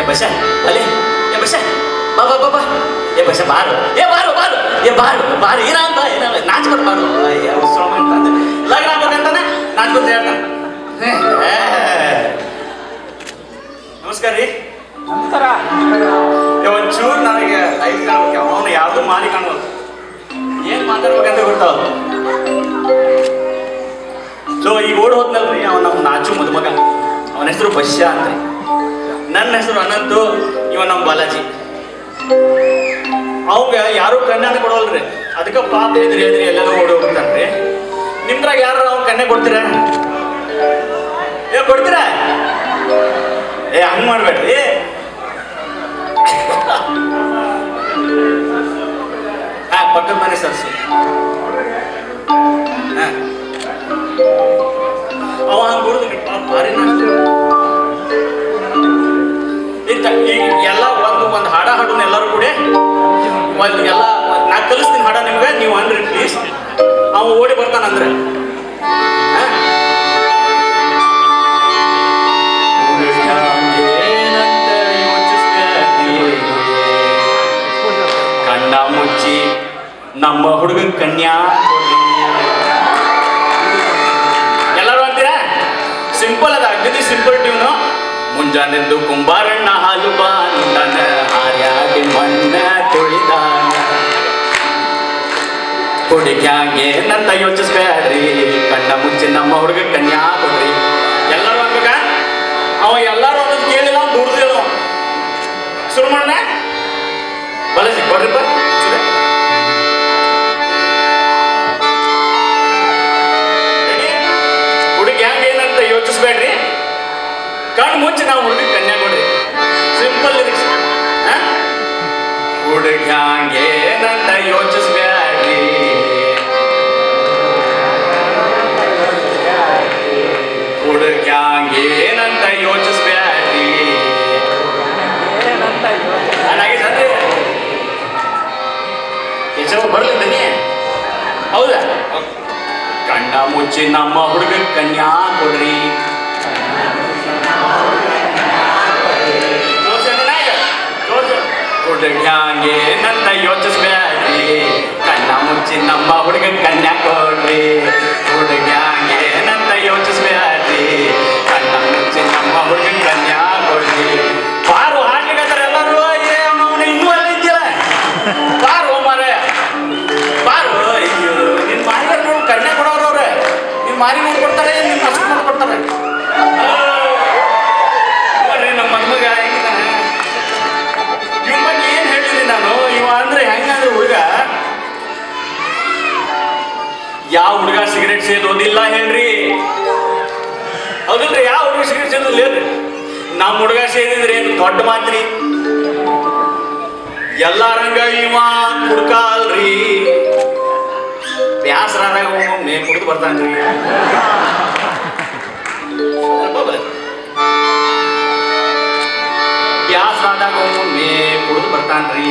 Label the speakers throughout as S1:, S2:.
S1: ಏ ಬಸ ಅಲೆ ಏ ಬಸ ಬಾ ಬಾ ಬಾ ಬಾ ಏ ಬಸ ಬಾರು ಏ ಬಾರು ಬಾರು ಏ ಬಾರು ಬಾರು ಏನಾಗ ಏನಾಗ ನಾಚ್ಕೊಂಡು ಬಾರು ಶ್ರಮ ಅಂತ ಲಗ್ನ ಆಗ್ಬೇಕಂತಾನೆ ನಾಚ್ಕೊಂತ ಹೇಳ್ತಾನೆ. ನಮಸ್ಕಾರ ರೀ.
S2: ನಮಸ್ಕಾರ.
S1: ಒಂಚೂರು ನನಗೆ ಐದು ಕಾಣ್ಬೇಕು, ಅವನು ಯಾವ್ದು ಮಾಲಿ ಕಾಣ್ಬೋದು, ಏನ್ ಮಾತಾಡ್ಬೇಕಂತ ಗೊತ್ತಾವ. ಸೊ ಈಗ ಓಡ್ ಹೋದ್ನಲ್ರಿ ಅವ ನಮ್ಮ ನಾಚು ಮದುಮಗ, ಅವನ ಹೆಸರು ಬಶ್ಯ ಅಂತ, ನನ್ನ ಹೆಸರು ಅನಂತು, ಇವ ನಮ್ಮ ಬಾಲಾಜಿ. ಅವಂಗ ಯಾರು ಕನ್ಯಾನ ಕೊಡೋಲ್ರಿ, ಅದಕ್ಕೆ ಪಾಪ ಎದ್ರಿ ಎದ್ರಿ ಎಲ್ಲರೂ ಓಡಿ ಹೋಗ್ತಾನ್ರಿ. ನಿಮ್ದ್ರಾಗ ಯಾರು ಅವ್ನ ಕನ್ಯೆ ಕೊಡ್ತೀರ? ಏ ಕೊಡ್ತೀರ? ಏ ಹಂಗ್ ಮಾಡ್ಬೇಡ್ರಿ. ಹಾ ಪಕ್ಕದ ಮನೆ ಸರ್ಸು. ಅವ ಹಂಗ ಗುರುದು ಭಾರಿ ಈಗ ಎಲ್ಲ ಒಂದು ಹಾಡ ಹಾಡೋಣ ಎಲ್ಲರೂ ಕೂಡ ಒಂದು ಎಲ್ಲ ನಾ ಕಲಿಸ್ತೀನಿ ಹಾಡ ನಿಮ್ಗೆ, ನೀವು ಅನ್ರಿ ಪ್ಲೀಸ್. ಅವ ಓಡಿ ಬರ್ತಾನಂದ್ರೆ ಕಣ್ಣ ಮುಚ್ಚಿ ನಮ್ಮ ಹುಡುಗ ಕನ್ಯಾ ಎಲ್ಲರೂ ಅಂತೀರಾ? ಸಿಂಪಲ್ ಅದ, ಅಗದಿ ಸಿಂಪಲ್ ಟ್ಯೂನು. ಮುಂಜಾನೆಂದು ಕುಂಬಾರಣ್ಣ ಹಾಲು ಬಾಂದನ ಹಾರ್ಯಾಗಿ ಮಣ್ಣ ತುಳಿದಾನ, ಹುಡುಗ್ಯಾಂಗೆ ನಂತ ಯೋಚಿಸ್ಬೇಡ್ರಿ, ಕಣ್ಣ ಮುಚ್ಚಿ ನಮ್ಮ ಹುಡುಗ ಕನ್ಯಾ ಕೊಡ್ರಿ. ಎಲ್ಲರೂ ಅನ್ಬೇಕ? ಅವ ಎಲ್ಲರೂ ಅನ್ನೋದು ಕೇಳಿಲ್ಲ, ದುಡ್ದಿಲ್ಲ. ಶುರು ಮಾಡೋಣ. ಬಾಲಾಜಿ ಕೊಡ್ರಿಪ್ಪ. ಹುಡುಗಿ ಹ್ಯಾಂಗ ಏನಂತ ಯೋಚಿಸ್ಬೇಡ್ರಿ, ಕಣ್ಣು ಮುಚ್ಚಿ ನಾವು ಹುಡುಗಿ ಕನ್ಯಾ ಕೊಡ್ರಿ. Simple lyrics. ಹುಡುಗಿ ಹ್ಯಾಂಗ ಏನಂತ ಯೋಚಿಸ್ಬೇಡ್ರಿ, ಹುಡುಗಿ ಹ್ಯಾಂಗ ಏನಂತ ಯೋಚಿಸ್ಬೇಡ್ರಿ. ಬರ್ಲಿ ಬನ್ನಿ. ಹೌದಾ? ಕಣ್ಣ ಮುಚ್ಚಿ ನಮ್ಮ ಹುಡುಗ ಕನ್ಯಾ ಕೊಡ್ರಿ. ಹುಡುಗ್ಯಾಂಗೆ ನಂತ ಯೋಚಿಸ್ಬೇಡ್ರಿ, ಕಣ್ಣ ಮುಚ್ಚಿ ನಮ್ಮ ಹುಡುಗ ಕನ್ಯಾ ಕೊಡ್ರಿ. ಹುಡುಗ್ಯಾಂಗೆ ನಂತ ಯೋಚಿಸ್ಬೇಡ್ರಿ, ಕಣ್ಣ ಮುಚ್ಚಿ ನಮ್ಮ ಹುಡುಗ ಕನ್ಯಾ ಕೊಡ್ರಿ. ಬಾರು ಹಾಡ್ಲಿಕ್ಕಂತಾರ ಎಲ್ಲರೂ. ಅವನು ಇನ್ನೂ ಎಲ್ಲ ಇದೆಯಲ್ಲ, ಬಾರು ಮಾರೆ ಬಾರು. ಅಯ್ಯೋ ನಿನ್ ಮಾರಿ ನೋಡಿ ಕನ್ಯಾ ಕೊಡೋರು ಅವ್ರೆ, ನಿನ್ ಮಾರಿ ನೋಡ್ಕೊಡ್ತಾರೆ, ನಿನ್ ಹಸು ನೋಡ್ಕೊಡ್ತಾರೆ. ಬರ್ರಿ ನಮ್ಮ ಮನ್ಮಗ ಹೆಂಗಿದ್ದಾನೆ, ಇವನ್ ಬಗ್ಗೆ ಏನ್ ಹೇಳಿದ್ರಿ ನಾನು. ಇವ ಅಂದ್ರೆ ಹೆಂಗಂದ್ರೆ ಹುಡುಗ, ಯಾವ ಹುಡುಗ ಸಿಗರೇಟ್ ಸೇದೋದಿಲ್ಲ ಹೇಳ್ರಿ? ಹೌದಲ್ರಿ? ಯಾವ ಹುಡುಗ ಸಿಗರೇಟ್ ಸೇದೋದಿಲ್ಲ ಹೇಳ್ರಿ? ನಮ್ಮ ಹುಡುಗ ಸೇದಿದ್ರೆ ಏನು ದೊಡ್ಡ ಮಾತ್ರಿ. ಎಲ್ಲಾರಂಗ ಇವ ಕುಡ್ಕ ಅಲ್ರಿ, ಬ್ಯಾಸರಾದಾಗ ಒಮ್ಮೆ ಕುಡಿದು ಬರ್ತಾನ್ರಿ. ಬ್ಯಾಸರಾದಾಗ ಒಮ್ಮೆ ಕುಡಿದು ಬರ್ತಾನ್ರಿ.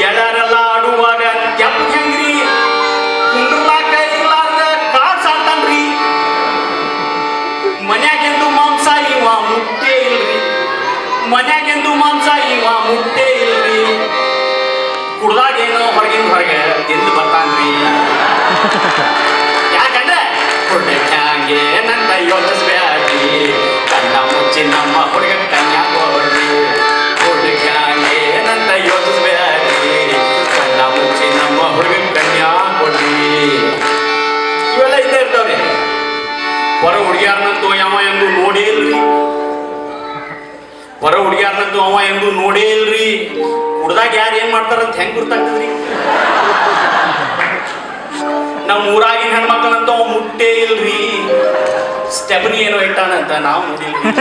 S1: ಗೆಳೆಯರೆಲ್ಲ ಆಡುವಾಗ ಕೆಂಪು ಹೆಂಗ್ರಿ, ಕುಂಡ್ರಲಾಕ ಇರ್ಲಾರ್ದ ಕಾಡ್ ಸಾಡ್ತಾನ್ರಿ. ಮನ್ಯಾಗೆಂದು ಮಾಂಸ ಇವ ಮುಟ್ಟೆ ಇಲ್ರಿ, ಮನ್ಯಾಗೆಂದು ಮಾಂಸ ಇವ ಮುಟ್ಟೆ ಇಲ್ರಿ. ಕುಡ್ದಾಗೇನೋ ಹೊರಗಿಂದ ಹೊರಗೆ ತಿಂದು ಬರ್ತಾನ್ರಿ. ಯಾಕಂದ್ರೆ ಹುಡುಗ್ಯಾಂಗೆ ನಂತ ಯೋಚಿಸ್ಬೇಡ್ರಿ, ಕಣ್ಣ ಮುಚ್ಚಿ ನಮ್ಮ ಹುಡುಗ ಕನ್ಯಾ ಕೊಡ್ರಿ. ಹುಡುಗ್ಯಾಂಗೆ ನಂತ ಯೋಚಿಸ್ಬೇಡ್ರಿ, ಕಣ್ಣ ಮುಚ್ಚಿ ನಮ್ಮ ಹುಡುಗ ಕನ್ಯಾ ಕೊಡ್ರಿ. ಇವೆಲ್ಲ ಇದ್ದೇ ಇರ್ತಾವ್ರಿ. ಹೊರ ಹುಡುಗಿಯಾರ್ನಂತೂ ಯಾವ ಎಂದು ನೋಡೇ ಇಲ್ರಿ, ಹೊರ ಹುಡುಗಿಯಾರ್ನಂತೂ ಅವ ಎಂದು ನೋಡೇ ಇಲ್ರಿ. ಹುಡ್ದಾಗ ಯಾರು ಏನ್ ಮಾಡ್ತಾರಂತ ಹೆಂಗ್ ಗೊತ್ತಾಗ್ತದ್ರಿ? ನಮ್ಮ ಊರಾಗಿನ ಹೆಣ್ಮಕ್ಳಂತೂ ಅವ ಮುಟ್ಟೇ ಇಲ್ರಿ. ಸ್ಟೆಪ್ನಿ ಏನೋ ಇಟ್ಟಾನಂತ ನಾವು ನೋಡಿಲ್ರಿ.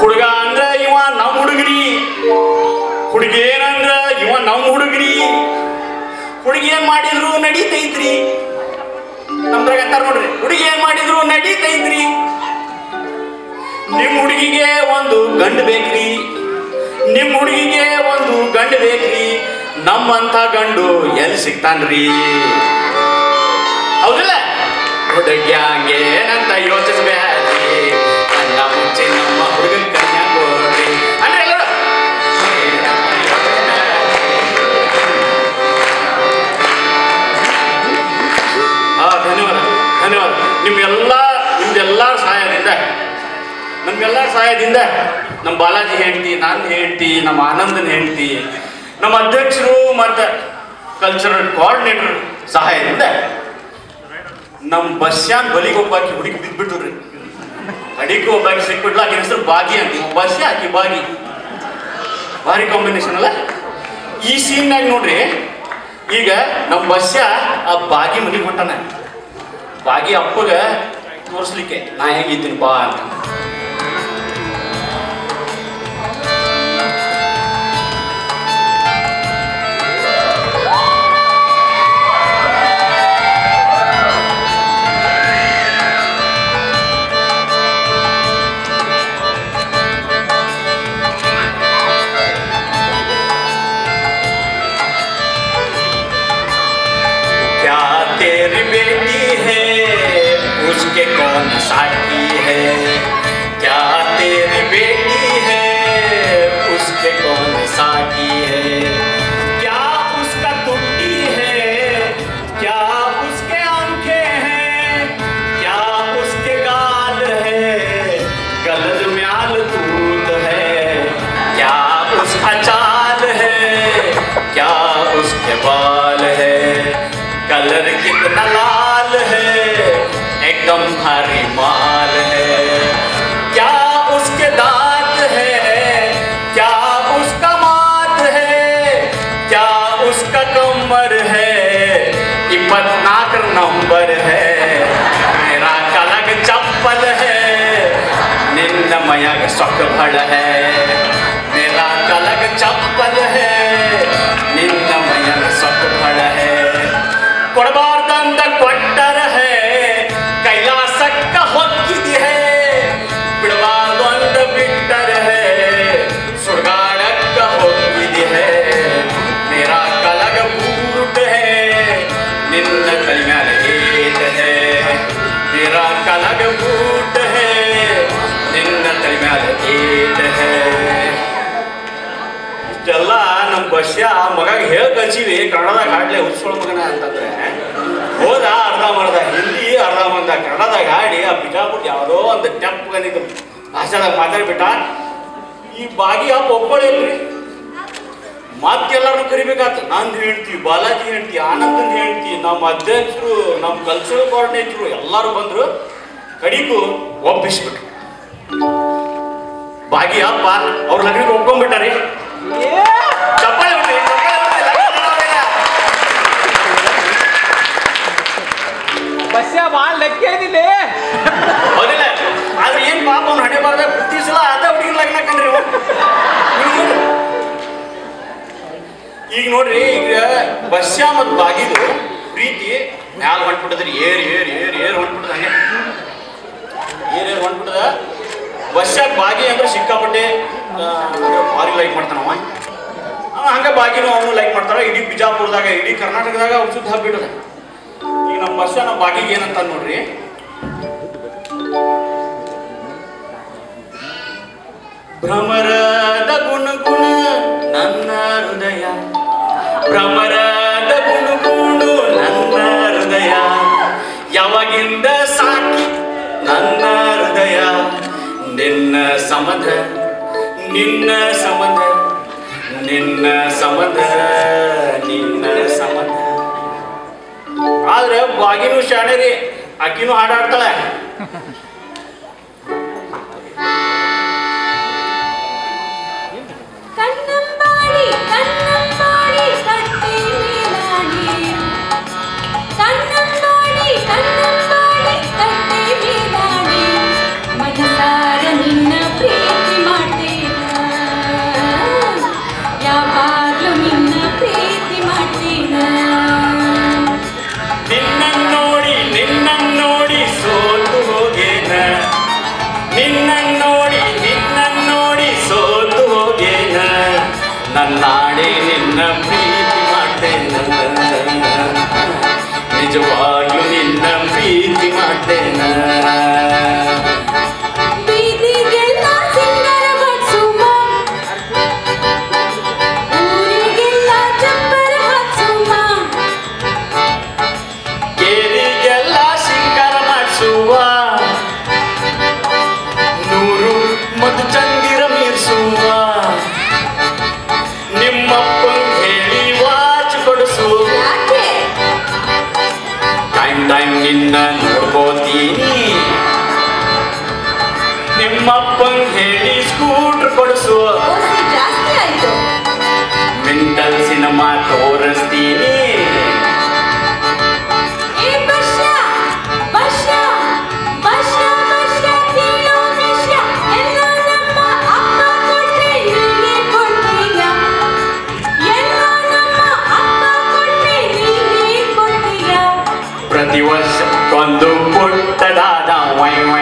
S1: ಹುಡುಗ ಅಂದ್ರ ಇವ ನಮ್ಮ ಹುಡುಗ್ರಿ, ಹುಡುಗಿ ಏನಂದ್ರ ಇವ ನಮ್ಮ ಹುಡುಗ್ರಿ. ಹುಡುಗಿ ಏನ್ ಮಾಡಿದ್ರು ನಡೀತೈತ್ರಿ. ನಮ್ದ್ರಾಗ ಅಂತಾರ ನೋಡ್ರಿ, ಹುಡುಗಿ ಏನ್ ಮಾಡಿದ್ರು ನಡೀತೈತ್ರಿ. ನಿಮ್ ಹುಡುಗಿಗೆ ಒಂದು ಗಂಡು ಬೇಕ್ರಿ, ನಿಮ್ ಹುಡುಗಿಗೆ ಒಂದು ಗಂಡು ಬೇಕ್ರಿ. ನಮ್ಮಂತ ಗಂಡು ಎಲ್ಲಿ ಸಿಗ್ತಾನ್ರಿ? ಹೌದಿಲ್ಲ? ಹುಡುಗ್ಯಾಂಗೆ ಏನಂತ ಯೋಚಿಸ್ಬೇಡ್ರಿ ಕಣ್ಣ ಮುಚ್ಚಿ ನಮ್ಮ ಹುಡುಗನ ಕನ್ಯಾ ಕೊಡ್ರಿ ಅಂದ್ರೆ ಎಲ್ಲರೂ ಧನ್ಯವಾದ ಧನ್ಯವಾದ ನಿಮ್ಗೆಲ್ಲರ ಸಹಾಯದಿಂದ ನಮ್ಮ ಬಾಲಾಜಿ ಹೆಂಡತಿ ನನ್ನ ಹೆಂಡತಿ ನಮ್ಮ ಆನಂದನ ಹೆಂಡತಿ ನಮ್ಮ ಅಧ್ಯಕ್ಷರು ಮತ್ತು ಕಲ್ಚರಲ್ ಕೋಆರ್ಡಿನೇಟರ್ ಸಹಾಯದಿಂದ ನಮ್ಮ ಬಸ್ಯಾನ್ ಬಲಿಗೆ ಒಬ್ಬಾಕಿ ಹುಡುಗಿ ಬಿದ್ದುಬಿಟ್ರಿ ಅಡಿಗೆ ಒಬ್ಬಾಕಿ ಸಿಕ್ಬಿಟ್ಲ ಆಕೆ ಹೆಸರು ಬಾಗಿ ಅಂತ ಬಸ್ಯ ಆಕಿ ಬಾಗಿ ಭಾರಿ ಕಾಂಬಿನೇಷನ್ ಅಲ್ಲ ಈ ಸೀನ್ನಾಗ ನೋಡ್ರಿ ಈಗ ನಮ್ಮ ಬಸ್ಯ ಆ ಬಾಗಿ ಮನೆಗೆ ಹೊಂಟಾನ ಬಾಗಿ ಅಪ್ಪಗ ತೋರಿಸ್ಲಿಕ್ಕೆ ನಾ ಹೇಗಿದ್ದೀನಿ ಬಾ ಅಂತ तेरी बेटी है उसके कौन साथी है क्या तेरी बेटी है उसके कौन साथी है क्या उसका टुट्टी है क्या उसके आंखें हैं क्या उसके गाल है गलत म्याल दूध है क्या उसका चाल है क्या उसके बाल है कलर कितना लाल है एकदम भारी माल है क्या उसके दांत है क्या उसका माथ है क्या उसका कमर है 24 नंबर है मेरा कलग चप्पल है निन्न मयग सक भड़ है मेरा कलग चप्पल है निन्न मयग सक भड़ है ಕೊಡಬಾರ್ದಂದ ಕೊಟ್ಟರ ಹೇ ಕೈಲಾಸಕ್ಕ ಹೊಕ್ಕಿದಿ ಹೇ ಬಿಡಬಾರ್ದಂದ ಬಿಟ್ಟರ ಹೇ ಸುಡ್ಗಾಡಕ್ಕ ಹೊಕ್ಕಿದಿ ಹೇ ಮೇರಾ ಕಲಗ ಬೂಟ್ ಹೇ ನಿನ್ನ ಕೈ ಮ್ಯಾಲ ಏಟ್ ಹೇ ಮೇರಾ ಕಲಗ ಬೂಟ್ ಹೇ ನಿನ್ನ ಕೈ ಮ್ಯಾಲ ಏಟ್ ಹೇ ಇಷ್ಟೆಲ್ಲ ನಮ್ಮ ಬಸ್ಯ ಮಗಾಗ ಹೇಳಿ ಕಳ್ಸೀವಿ ಕನ್ನಡದಾಗ ಹಾಡ್ಲೆ ಹುಚ್ಕೊಳ ಮಗನ ಅಂತಂದ್ರೆ ಹೋದ ಅರ್ಧ ಮಾಡ್ದ ಹಿಂದಿ ಅರ್ಧ ಮಂದ ಕನ್ನಡದಾಗ ಹಾಡಿ ಆ ಬಿಜಾಪುರ ಯಾವುದೋ ಒಂದು ಟೆಪ್ಪಗನಿದ್ದು ಭಾಷೆದಾಗ ಮಾತಾಡ್ಬಿಟ್ಟ ಈ ಬಾಗಿ ಹಬ್ಬ ಒಬ್ಬಳೇನ್ರಿ ಮತ್ತೆಲ್ಲರೂ ಕರಿಬೇಕಾತ ನಂದು ಹೇಳ್ತಿ ಬಾಲಾಜಿ ಹೇಳ್ತಿ ಆನಂದನ್ ಹೇಳ್ತಿ ನಮ್ಮ ಅಧ್ಯಕ್ಷರು ನಮ್ಮ ಕಲ್ಚರಲ್ ಕೋಆರ್ಡಿನೇಟರು ಎಲ್ಲರೂ ಬಂದ್ರು ಕಡಿಗೂ ಒಪ್ಪಿಸ್ಬಿಟ್ರು ಬಾಗಿ ಹಬ್ಬ ಅವ್ರ ಲಗ್ನಕ್ಕೆ ಒಪ್ಕೊಂಡ್ಬಿಟ್ಟಾರಿ ಚಪ್ಪಾಳೆ ಬಿಟ್ರಿ
S2: ಬಸ್ಯ ಭಾಳ ಲೆಕ್ಕ ಏನಿಲ್ಲ
S1: ಹೌದಿಲ್ಲ ಆದ್ರೆ ಏನ್ ಪಾಪ ಅವ್ನು ಹಣೆ ಬಾರ್ದ ಪ್ರತಿ ಸಲ ಅದ ಹುಡುಗಿನ ಲಗ್ನ ಕಂಡ್ರಿ ಈಗ ನೋಡ್ರಿ ಈಗ ಬಸ್ಯ ಮತ್ತು ಬಾಗಿದು ಪ್ರೀತಿ ಮ್ಯಾಲ ಹೊಂಟ್ಬಿಟ್ಟದ್ರಿ ಏರ್ ಹೊಂಟ್ಬಿಟ್ಟದ ಹಂಗೆ ಏರ್ ಹೊಂಟ್ಬಿಟ್ಟದ ಬಸ್ಯಾಗ ಬಾಗಿ ಅಂದ್ರೆ ಸಿಕ್ಕಾಪಟ್ಟೆ ಭಾರಿ ಲೈಕ್ ಮಾಡ್ತಾನವ ಹಂಗ ಬಾಗಿನೂ ಅವನು ಲೈಕ್ ಮಾಡ್ತಾರ ಇಡೀ ಬಿಜಾಪುರದಾಗ ಇಡೀ ಕರ್ನಾಟಕದಾಗ ಅವ್ರು ಸುದ್ದಿ ಹಬ್ಬಿಟ್ಟದ ಈಗ ನಮ್ಮ ಬಸ್ಸ ನಮ್ಮ ಬಾಗಿಗೆ ಏನಂತ ನೋಡ್ರಿ ಭ್ರಮರದ ಗುಣಗುಣ ನನ್ನ ಹೃದಯ ಭ್ರಮರದ ಗುಣಗುಣು ನನ್ನ ಹೃದಯ ಯಾವಾಗಿಂದ ಸಾಕಿ ನನ್ನ ಹೃದಯ ನಿನ್ನ ಸಮಧ ನಿನ್ನ ಸಮಧ ನಿನ್ನ ಸಮಧ ನಿನ್ನ ಸಮಧ ಆದ್ರೆ ಬಾಗಿನೂ ಶಾಣೆ ರೀ ಆಕಿನೂ ಹಾಡಾಡ್ತಾಳೆ
S3: ಕನ್ನಂಬಾಡಿ ಕನ್ನಂಬಾಡಿ ಕಟ್ಟಿ ಮೇಲಾಡಿ ಕನ್ನಂಬಾಡಿ ಕನ್ನಂಬಾಡಿ ಕಟ್ಟಿ ಮೇಲಾಡಿ ಮನಸಾರ ನಿನ್ನ ಪ್ರೀತಿ ಮಾಡ್ತೀನ ಯಾವಾಗ್ಲೂ ನಿನ್ನ ಪ್ರೀತಿ ಮಾಡ್ತೀನ
S1: ನಿನ್ನ ನೋಡಿ ಸೋತು ಹೋಗೇನ ನಿನ್ನ ನೋಡಿ ಸೋತು ಹೋಗೇನ ನನ್ನಾಡೆ ನಿನ್ನ ಪ್ರೀತಿ ಮಾಡ್ತೇನ ನಿಜವಾಗ್ಲೂ ನಿನ್ನ ಪ್ರೀತಿ ಮಾಡ್ತೇನ ಟೈಮ್ ನಿನ್ನ ನೋಡ್ಕೋತೀನಿ ನಿಮ್ಮಪ್ಪಂಗ್ ಹೇಳಿ ಸ್ಕೂಟರ್ ಕೊಡಿಸುವ
S3: ಓಸಿ ಜಾಸ್ತಿ ಆಯ್ತು.
S1: ಮಿಂಟಲ್ ಸಿನಿಮಾ ತೋರಿಸ್ತೀನಿ
S3: ಏ ಬಶ್ಯ ಬಶ್ಯ ಬಶ್ಯ ಬಶ್ಯ ಕೇಳೋ ವಿಷಯ ಎಲ್ಲ ನಮ್ಮ ಅಪ್ಪ ಕೊಟ್ರೆ ನೀನೇ ಕೊಡ್ತೀಯ. ಎಲ್ಲ ನಮ್ಮ ಅಪ್ಪ ಕೊಟ್ರೆ ನೀನೇ ಕೊಡ್ತೀಯ.
S1: ಪ್ರತಿ ವರ್ಷಕ್ಕೊಂದು ಪುಟ್ಟದಾದ ವೈ ವೈ